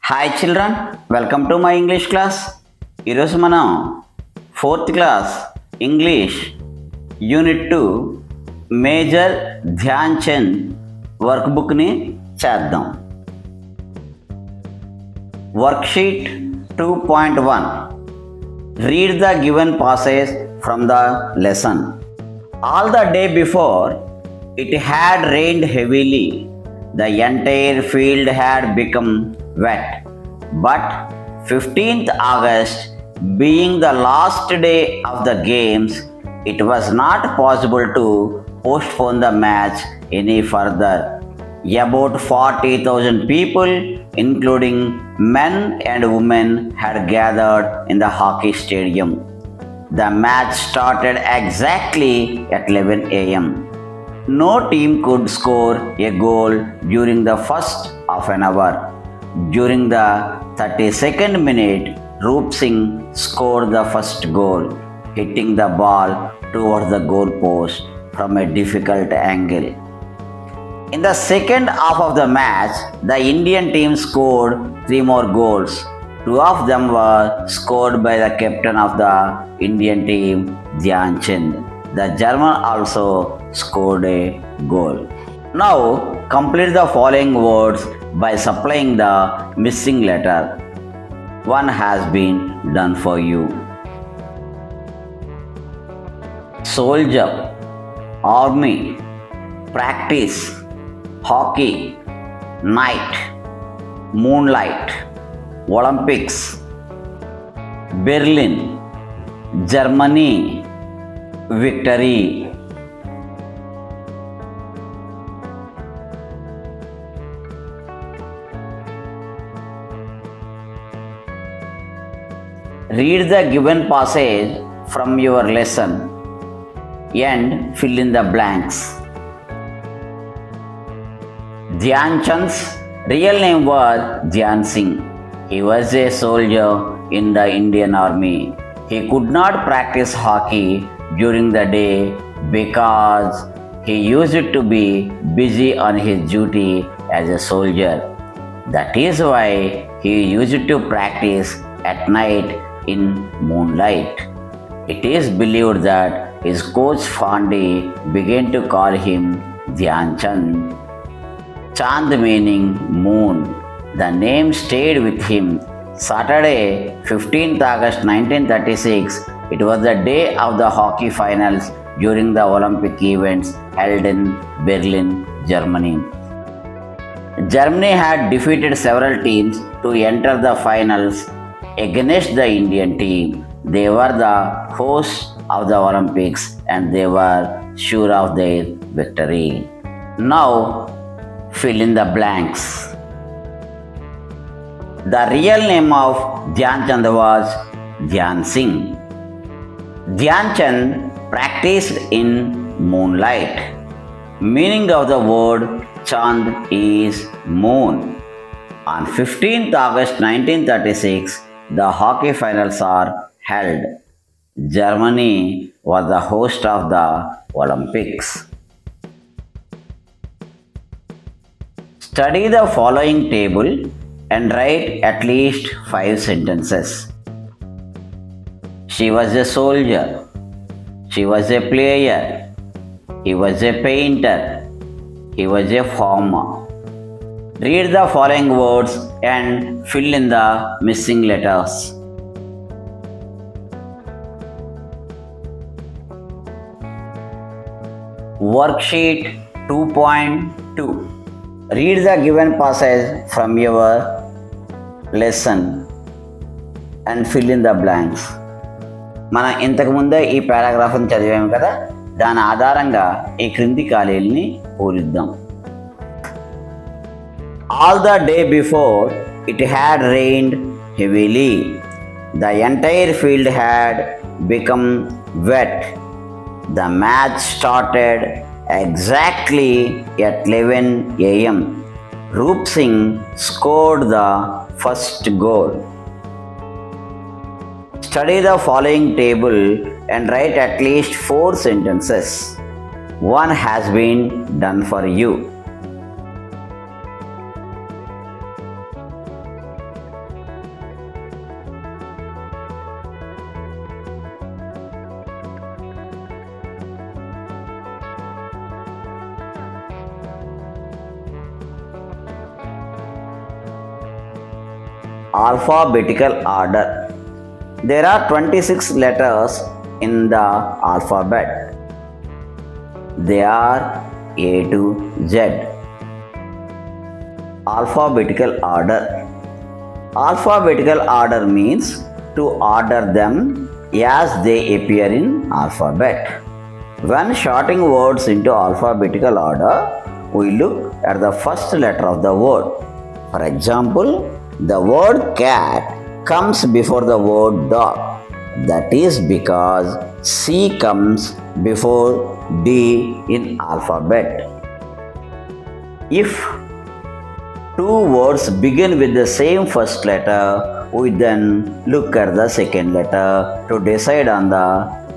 Hi children, welcome to my English class. ఈరోజు మనం 4th class English unit 2 major Dhyan Chand work బుక్ని చేద్దాం. Worksheet 2.1. Read the given passage from the lesson. All the day before, it had rained heavily. The entire field had become wet. But 15th August, being the last day of the games, it was not possible to postpone the match any further. About 40,000 people, including men and women, had gathered in the hockey stadium. The match started exactly at 11 a.m. No team could score a goal during the first half an hour. During the 32nd minute, Roop Singh scored the first goal, hitting the ball towards the goal post from a difficult angle. In the second half of the match, the Indian team scored 3 more goals. 2 of them were scored by the captain of the Indian team, Dhyan Chand. The German also scored a goal. Now, complete the following words by supplying the missing letter. One has been done for you. Soldier, army, practice, hockey, night, moonlight, Olympics, Berlin, Germany, victory. Read the given passage from your lesson and fill in the blanks. Dhyan Chand's real name was Dhyan Singh. He was a soldier in the Indian Army. He could not practice hockey during the day because he used to be busy on his duty as a soldier. That is why he used to practice at night in moonlight. It is believed that his coach Fandi began to call him Dhyan Chand. Chand meaning moon. The name stayed with him. Saturday, 15th August 1936, it was the day of the hockey finals during the Olympic events held in Berlin, Germany. Germany had defeated several teams to enter the finals against the Indian team. They were the hosts of the Olympics and they were sure of their victory. Now, fill in the blanks. The real name of Dhyan Chand was Dhyan Singh. Dhyan Chand practiced in moonlight. Meaning of the word Chand is moon. On 15th August 1936, the hockey finals are held. Germany was the host of the Olympics. Study the following table and write at least 5 sentences. She was a soldier. She was a player. He was a painter. He was a farmer. Read the following words and fill in the missing letters. Worksheet 2.2. Read the given passage from your lesson and fill in the blanks. మనం ఇంతకుముందే ఈ పారాగ్రాఫ్ని చదివాము కదా, దాని ఆధారంగా ఈ క్రింది ఖాళీల్ని పూరిద్దాం. All the day before, it had rained heavily. The entire field had become wet. The match started exactly at 11 a.m. Roop Singh scored the first goal. Study the following table and write at least 4 sentences. One has been done for you. Alphabetical order. There are 26 letters in the alphabet. They are A to Z. Alphabetical order. Alphabetical order means to order them as they appear in alphabet. When sorting words into alphabetical order, we look at the first letter of the word. For example, the word cat comes before the word dog. That is because C comes before D in alphabet. If two words begin with the same first letter, we then look at the second letter to decide on the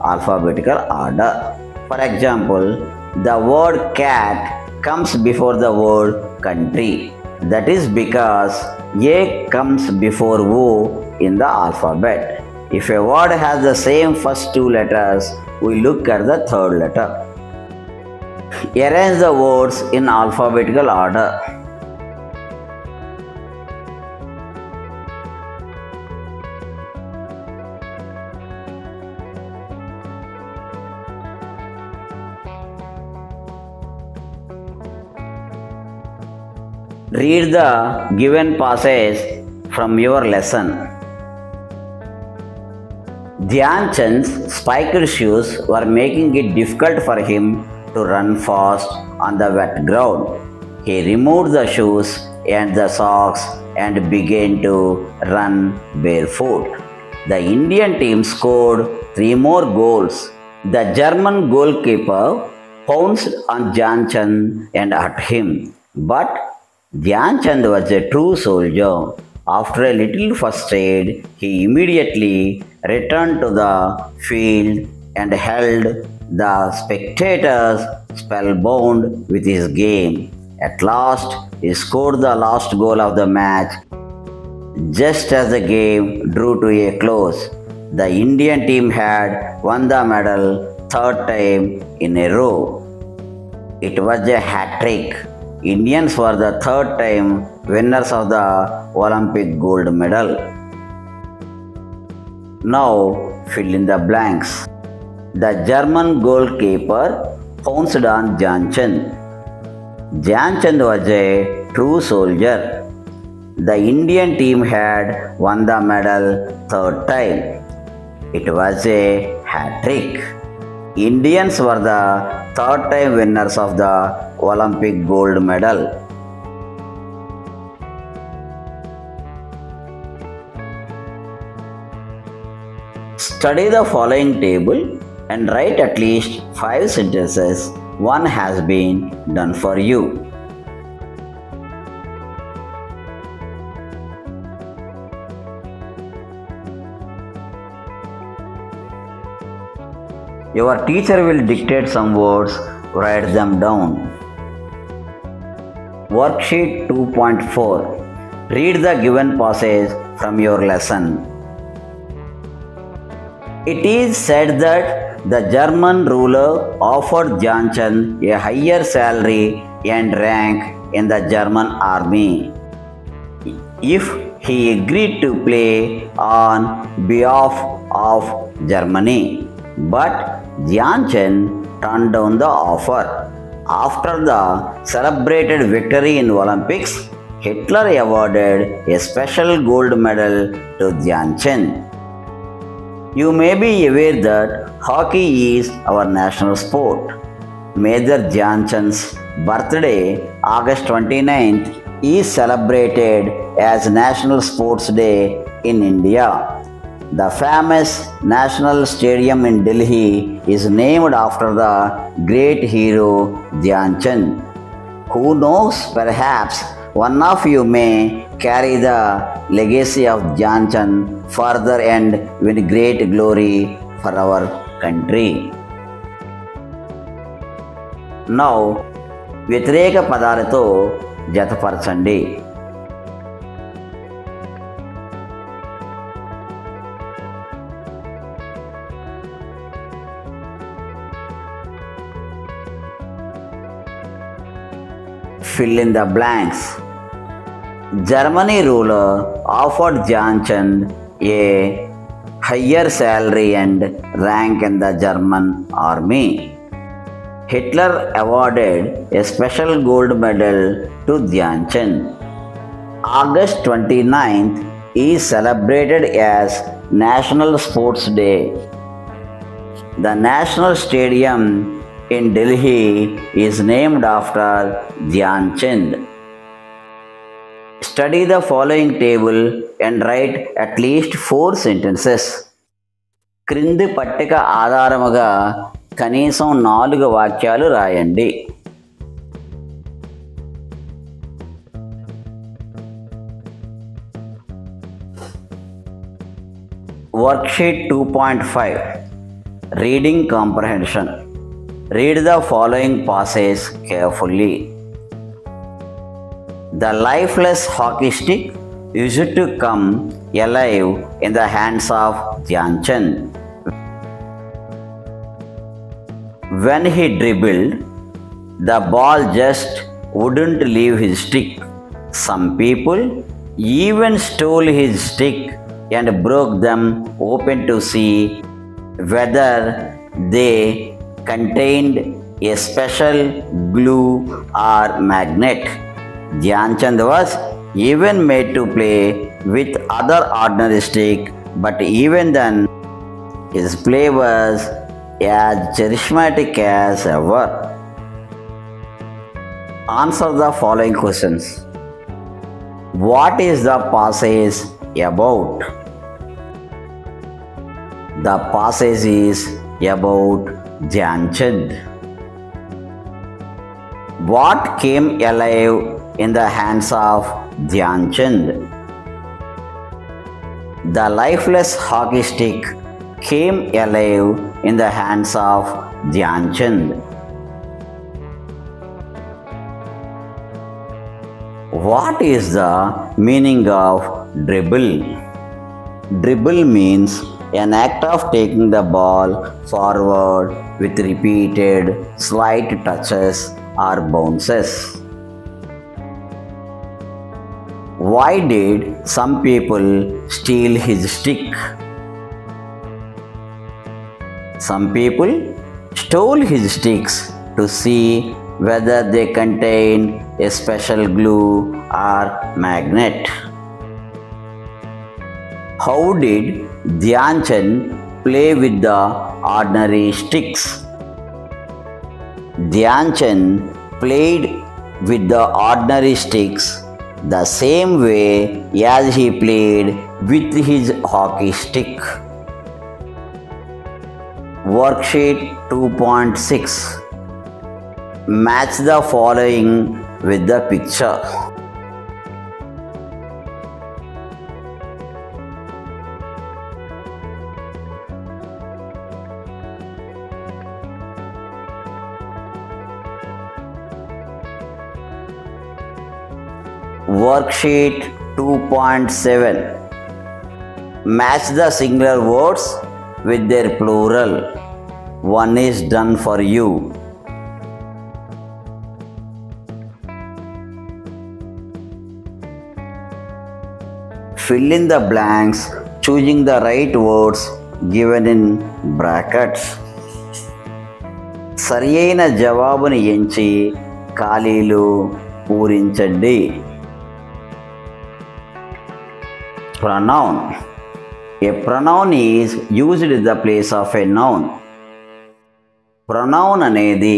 alphabetical order. For example, the word cat comes before the word country. That is because A comes before O in the alphabet. If a word has the same first two letters, we look at the third letter. Arrange the words in alphabetical order. Read the given passage from your lesson. Dhyan Chand's spiked shoes were making it difficult for him to run fast on the wet ground. He removed the shoes and the socks and began to run barefoot. The Indian team scored 3 more goals. The German goalkeeper pounced on Dhyan Chand and hurt him. But Dhyan Chand was a true soldier. After a little first aid, he immediately returned to the field and held the spectators spellbound with his game. At last, he scored the last goal of the match. Just as the game drew to a close, the Indian team had won the medal third time in a row. It was a hat-trick. Indians were the third time winners of the Olympic gold medal. Now fill in the blanks. The German goalkeeper pounced on Dhyan Chand. Dhyan Chand was a true soldier. The Indian team had won the medal third time. It was a hat-trick. Indians were the third time winners of the Olympic gold medal. Study the following table and write at least 5 sentences. One has been done for you. Your teacher will dictate some words, write them down. Worksheet 2.4. Read the given passage from your lesson. It is said that the German ruler offered Dhyan Chand a higher salary and rank in the German army if he agreed to play on behalf of Germany. But Dhyan Chand turned down the offer. After the celebrated victory in Olympics, Hitler awarded a special gold medal to Dhyan Chand. You may be aware that hockey is our national sport. Major Dhyan Chand's birthday, August 29th, is celebrated as National Sports Day in India. The famous National Stadium in Delhi is named after the great hero Dhyan Chand. Who knows, perhaps one of you may carry the legacy of Dhyan Chand further and win great glory for our country. Now, వ్యతిరేక పదాలతో జతపరచండి. Fill in the blanks. Germany ruler offered Dhyanchand a higher salary and rank in the German army. Hitler awarded a special gold medal to Dhyanchand. August 29th is celebrated as National Sports Day. The National Stadium in Delhi is named after Dhyanchand. Study the following table and write at least 4 sentences. క్రింది పట్టిక ఆధారముగా కనీసం 4 వాక్యాలు రాయండి. Worksheet 2.5 Reading Comprehension. Read the following passage carefully. The lifeless hockey stick used to come alive in the hands of Dhyanchand. When he dribbled, the ball just wouldn't leave his stick. Some people even stole his stick and broke them open to see whether they contained a special glue or magnet. Dhyanchand was even made to play with other ordinary stick, but even then his play was as charismatic as ever. Answer the following questions. What is the passage about? The passage is about Dhyanchand. What came alive in the hands of Dhyanchand? The lifeless hockey stick came alive in the hands of Dhyanchand. What is the meaning of dribble? Dribble means an act of taking the ball forward with repeated slight touches or bounces. Why did some people steal his stick? Some people stole his sticks to see whether they contained a special glue or magnet. How did Dhyanchand play with the ordinary sticks? Dhyanchand played with the ordinary sticks the same way as he played with his hockey stick. Worksheet 2.6 Match the following with the picture. Worksheet 2.7 Match the singular words with their plural. One is done for you. Fill in the blanks choosing the right words given in brackets. సరియైన జవాబుని ఎంచి ఖాళీలు పూరించండి. Pronoun. A pronoun is used in the place of a noun. Pronoun అనేది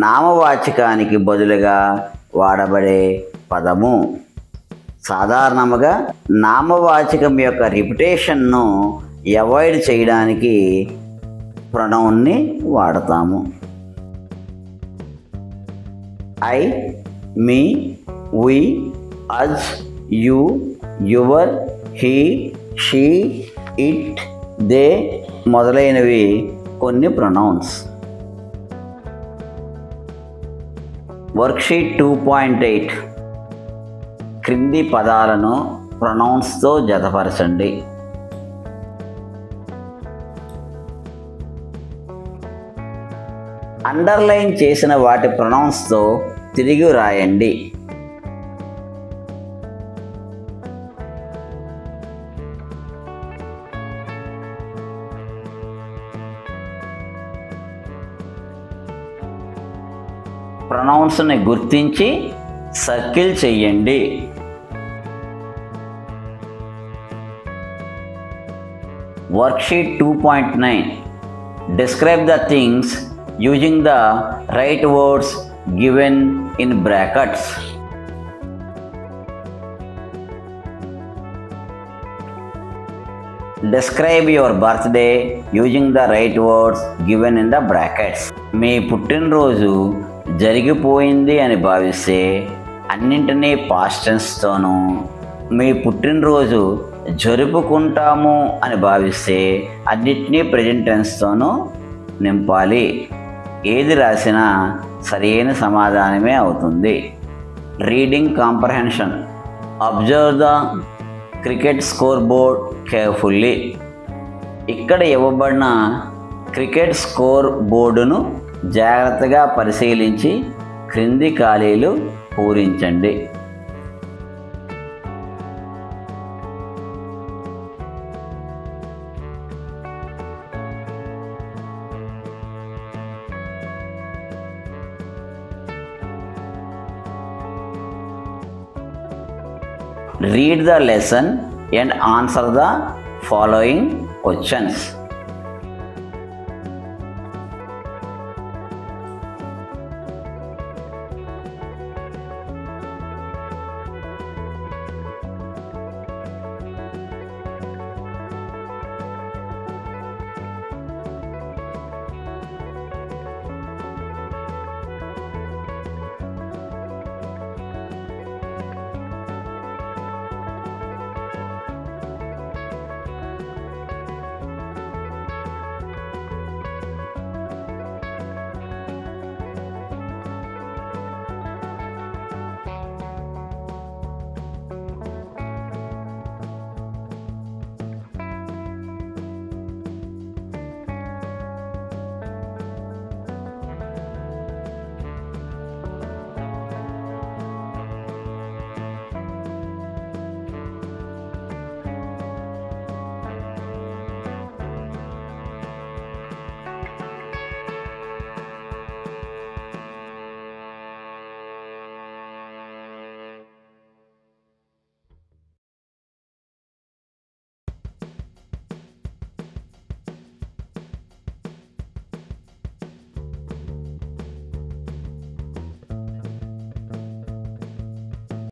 నామవాచకానికి బదులుగా వాడబడే పదము. సాధారణంగా నామవాచకం యొక్క రిపిటేషన్ను avoid చేయడానికి ప్రొనౌన్ని వాడతాము. I, me, we, us, you, your, he, she, it, they మొదలైనవి కొన్ని ప్రొనౌన్స్. వర్క్షీట్ 2.8 క్రింది పదాలను ప్రొనౌన్స్తో జతపరచండి. అండర్లైన్ చేసిన వాటి ప్రొనౌన్స్తో తిరిగి రాయండి. ప్రొనౌన్స్ని గుర్తించి సర్కిల్ చెయ్యండి. Worksheet 2.9 Describe the things using the right words given in brackets. Describe your birthday using the right words given in the brackets. మీ పుట్టినరోజు జరిగిపోయింది అని భావిస్తే అన్నింటినీ పాస్ట్ టెన్స్తోనూ, మీ పుట్టినరోజు జరుపుకుంటాము అని భావిస్తే అన్నిటినీ ప్రెజెంట్ టెన్స్తోనూ నింపాలి. ఏది రాసినా సరైన సమాధానమే అవుతుంది. Reading comprehension. Observe the cricket score board carefully. ఇక్కడ ఇవ్వబడిన క్రికెట్ స్కోర్ బోర్డును జాగ్రత్తగా పరిశీలించి క్రింది ఖాళీలు పూరించండి. Read the lesson and answer the following questions.